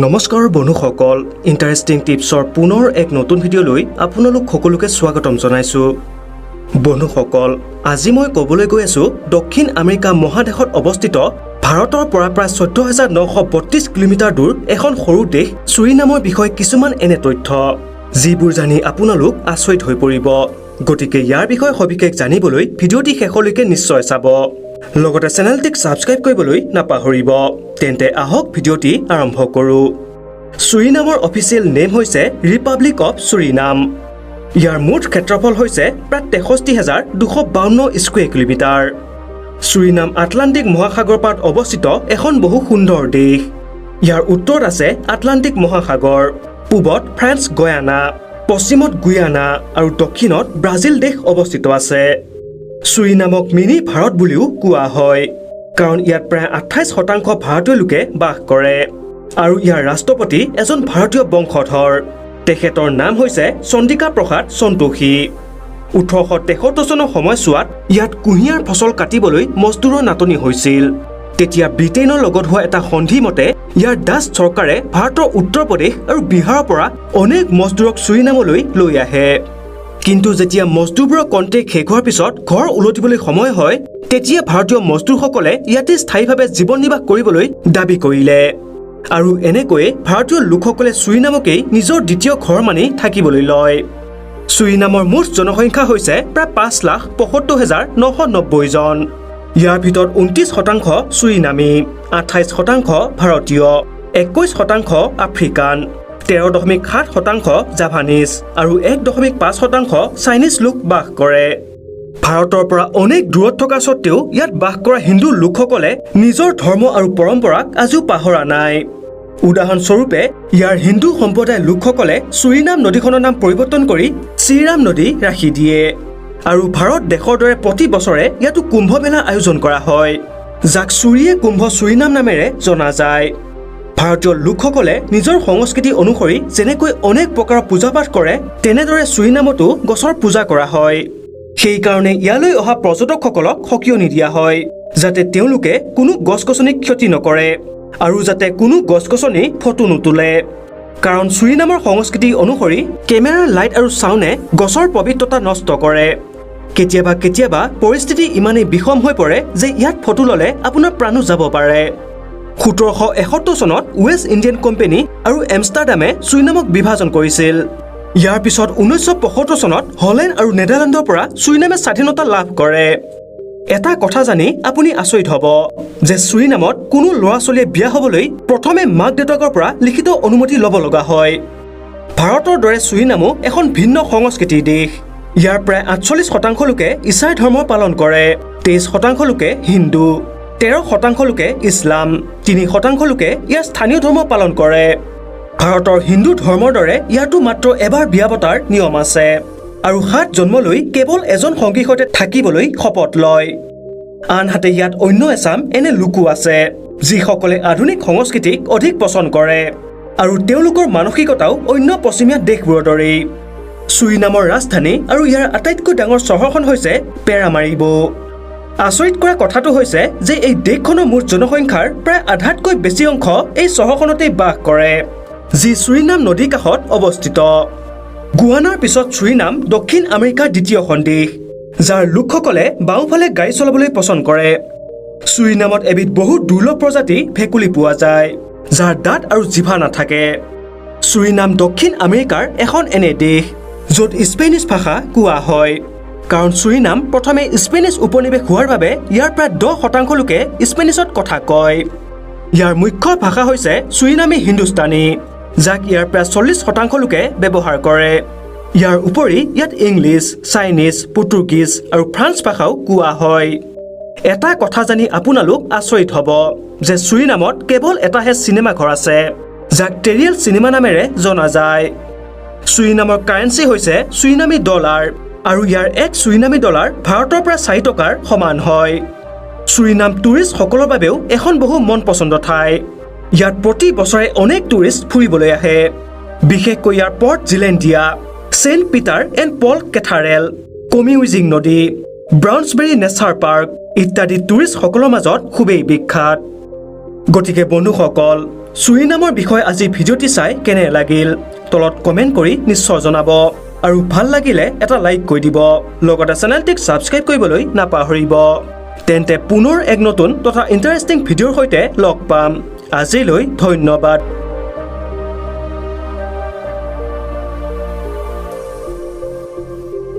নমস্কাৰ বন্ধুসকল, ইণ্টাৰেষ্টিং টিপছৰ পুনৰ এক নতুন ভিডিঅ'লৈ আপোনালোক সকলোকে স্বাগতম জনাইছোঁ। বন্ধুসকল, আজি মই ক'বলৈ গৈ আছোঁ দক্ষিণ আমেৰিকা মহাদেশত অৱস্থিত ভাৰতৰ পৰা প্ৰায় 14,932 কিলোমিটাৰ দূৰ এখন সৰু দেশ ছুৰিনামৰ বিষয়ে কিছুমান এনে তথ্য যিবোৰ জানি আপোনালোক আচৰিত হৈ পৰিব। গতিকে ইয়াৰ বিষয়ে সবিশেষ জানিবলৈ ভিডিঅ'টি শেষলৈকে নিশ্চয় চাব। লগতে চেনেলটিক ছাবস্ক্ৰাইব কৰিবলৈ নাপাহৰিব। তেন্তে আহক ভিডিঅ'টি আৰম্ভ কৰোঁ। ছুৰিনামৰ অফিচিয়েল নেম হৈছে ৰিপাব্লিক অৱ ছুৰিনাম। ইয়াৰ মুঠ ক্ষেত্ৰফল হৈছে প্ৰায় 63,252 স্কুৱেৰ কিলোমিটাৰ। ছুৰিনাম আটলাণ্টিক মহাসাগৰ পাৰত অৱস্থিত এখন বহু সুন্দৰ দেশ। ইয়াৰ উত্তৰত আছে আটলাণ্টিক মহাসাগৰ, পূবত ফ্ৰান্স গয়ানা, পশ্চিমত গুয়ানা আৰু দক্ষিণত ব্ৰাজিল দেশ অৱস্থিত আছে। ছুৰিনামক মিনি ভাৰত বুলিও কোৱা হয়, কাৰণ ইয়াত প্ৰায় 28% ভাৰতীয় লোকে বাস কৰে আৰু ইয়াৰ ৰাষ্ট্ৰপতি এজন ভাৰতীয় বংশধৰ। তেখেতৰ নাম হৈছে চন্দ্ৰিকা প্ৰসাদ সন্তোষী। 1873 চনৰ সময়ছোৱাত ইয়াত কুঁহিয়াৰ ফচল কাটিবলৈ মজদুৰৰ নাটনি হৈছিল। তেতিয়া ব্ৰিটেইনৰ লগত হোৱা এটা সন্ধি মতে ইয়াৰ ডাচ চৰকাৰে ভাৰতৰ উত্তৰ প্ৰদেশ আৰু বিহাৰৰ পৰা অনেক মজদুৰক ছুৰিনামলৈ লৈ আহে। কিন্তু যেতিয়া মজদুৰবোৰৰ কণ্ট্ৰেক্ট শেষ হোৱাৰ পিছত ঘৰ উলটিবলৈ সময় হয়, তেতিয়া ভাৰতীয় মজদুৰসকলে ইয়াতে স্থায়ীভাৱে জীৱন নিৰ্বাহ কৰিবলৈ দাবী কৰিলে আৰু এনেকৈয়ে ভাৰতীয় লোকসকলে ছুৰিনামকেই নিজৰ দ্বিতীয় ঘৰ মানি থাকিবলৈ লয়। ছুৰিনামৰ মুঠ জনসংখ্যা হৈছে প্ৰায় 5,75,990 জন। ইয়াৰ ভিতৰত 29% ছুৰিনামী, 28% ভাৰতীয়, 21% আফ্ৰিকান, 13.7% জাপানীজ আৰু 1.5% চাইনিজ লোক বাস কৰে। ভাৰতৰ পৰা অনেক দূৰত থকা স্বত্তেও ইয়াত বাস কৰা হিন্দু লোকসকলে নিজৰ ধৰ্ম আৰু পৰম্পৰাক আজিও পাহৰা নাই। উদাহৰণস্বৰূপে ইয়াৰ হিন্দু সম্প্ৰদায়ৰ লোকসকলে ছুৰিনাম নদীখনৰ নাম পৰিৱৰ্তন কৰি শ্ৰীৰাম নদী ৰাখি দিয়ে আৰু ভাৰত দেশৰ দৰে প্ৰতি বছৰে ইয়াতো কুম্ভ মেলা আয়োজন কৰা হয়, যাক ছুৰিয়ে কুম্ভ ছুৰিনাম নামেৰে জনা যায়। ভাৰতীয় লোকসকলে নিজৰ সংস্কৃতি অনুসৰি যেনেকৈ অনেক প্ৰকাৰৰ পূজা পাঠ কৰে, তেনেদৰে ছুৰিনামতো গছৰ পূজা কৰা হয়। সেইকাৰণে ইয়ালৈ অহা পৰ্যটকসকলক সকিয়নি দিয়া হয় যাতে তেওঁলোকে কোনো গছ গছনিক ক্ষতি নকৰে আৰু যাতে কোনো গছ গছনি ফটো নুতুলে, কাৰণ ছুৰিনামৰ সংস্কৃতি অনুসৰি কেমেৰাৰ লাইট আৰু ছাউণ্ডে গছৰ পবিত্ৰতা নষ্ট কৰে। কেতিয়াবা কেতিয়াবা পৰিস্থিতি ইমানেই বিষম হৈ পৰে যে ইয়াত ফটো ল'লে আপোনাৰ প্ৰাণো যাব পাৰে। 1771 চনত ৱেষ্ট ইণ্ডিয়ান কোম্পানী আৰু এমষ্টাৰডামে ছুৰিনামক বিভাজন কৰিছিল। ইয়াৰ পিছত 1975 চনত হলেণ্ড আৰু নেদাৰলেণ্ডৰ পৰা ছুৰিনামে স্বাধীনতা লাভ কৰে। এটা কথা জানি আপুনি আচৰিত হ'ব যে ছুৰিনামত কোনো ল'ৰা ছোৱালীয়ে বিয়া হ'বলৈ প্ৰথমে মাক দেউতাকৰ পৰা লিখিত অনুমতি ল'ব লগা হয়। ভাৰতৰ দৰে ছুৰিনামো এখন ভিন্ন সংস্কৃতিৰ দেশ। ইয়াৰ প্ৰায় 48% লোকে ইছাই ধৰ্ম পালন কৰে, 23% লোকে হিন্দু, 13% লোকে ইছলাম, 3% লোকে ইয়াৰ স্থানীয় ধৰ্ম পালন কৰে। ভাৰতৰ হিন্দু ধৰ্মৰ দৰে ইয়াতো মাত্ৰ এবাৰ বিয়া পতাৰ নিয়ম আছে আৰু 7 জন্মলৈ কেৱল এজন সংগীৰ সৈতে থাকিবলৈ শপত লয়। আনহাতে ইয়াত অন্য এচাম এনে লোকো আছে যিসকলে আধুনিক সংস্কৃতিক অধিক পচন্দ কৰে আৰু তেওঁলোকৰ মানসিকতাও অন্য পশ্চিমীয়া দেশবোৰৰ দৰেই। ছুৰিনামৰ ৰাজধানী আৰু ইয়াৰ আটাইতকৈ ডাঙৰ চহৰখন হৈছে পেৰামাৰিবো। আচৰিত কৰা কথাটো হৈছে যে এই দেশখনৰ মুঠ জনসংখ্যাৰ প্ৰায় আধাতকৈ বেছি অংশ এই চহৰখনতেই বাস কৰে, যি ছুৰিনাম নদীৰ কাষত অৱস্থিত। গুয়ানাৰ পিছত ছুৰিনাম দক্ষিণ আমেৰিকাৰ দ্বিতীয়খন দেশ, যাৰ লোকসকলে বাওঁফালে গাড়ী চলাবলৈ পচন্দ কৰে। ছুৰিনামত এবিধ বহু দুৰ্লভ প্ৰজাতি ভেকুলী পোৱা যায়, যাৰ দাঁত আৰু জিভা নাথাকে। ছুৰিনাম দক্ষিণ আমেৰিকাৰ এখন এনে দেশ য'ত স্পেনিছ ভাষা কোৱা হয়, কাৰণ ছুৰিনাম প্ৰথমে স্পেনিছ উপনিৱেশ হোৱাৰ বাবে ইয়াৰ প্ৰায় 10% লোকে স্পেনিছত কথা কয়। ইয়াৰ মুখ্য ভাষা হৈছে ছুৰিনামী হিন্দুস্তানী, যাক ইয়াৰ প্ৰায় 40% লোকে ব্যৱহাৰ কৰে। ইয়াৰ উপৰি ইয়াত ইংলিছ, চাইনিজ, পৰ্তুগীজ আৰু ফ্ৰান্স ভাষাও কোৱা হয়। এটা কথা জানি আপোনালোক আচৰিত হ'ব যে ছুৰিনামত কেৱল এটাহে চিনেমা ঘৰ আছে, যাক টেৰিয়েল চিনেমা নামেৰে জনা যায়। ছুৰিনামৰ কাৰেঞ্চি হৈছে ছুৰিনামী ডলাৰ আৰু ইয়াৰ এক ছুৰিনামী ডলাৰ ভাৰতৰ পৰা 4 টকাৰ সমান হয়। ছুৰিনাম টুৰিষ্টসকলৰ বাবেও এখন বহু মন পচন্দৰ ঠাই। ইয়াত প্ৰতি বছৰে অনেক টুৰিষ্ট ফুৰিবলৈ আহে, বিশেষকৈ ইয়াৰ পৰ্ট জিলেণ্ডিয়া, চেণ্ট পিটাৰ এণ্ড পল কেথাৰেল, কমিউজিং নদী, ব্ৰাউন্সবেৰী নেচাৰ পাৰ্ক ইত্যাদি টুৰিষ্টসকলৰ মাজত খুবেই বিখ্যাত। গতিকে বন্ধুসকল চুৰিনামৰ বিষয়ে আজি ভিডিঅ'টি চাই কেনে লাগিল তলত কমেণ্ট কৰি নিশ্চয় জনাব আৰু ভাল লাগিলে এটা লাইক কৰি দিব লগতে চেনেলটিক সাবস্ক্ৰাইব কৰিবলৈ নাপাহৰিব তেন্তে পুনৰ এক নতুন তথা ইণ্টাৰেষ্টিং ভিডিঅ'ৰ সৈতে লগ পাম আজিলৈ ধন্যবাদ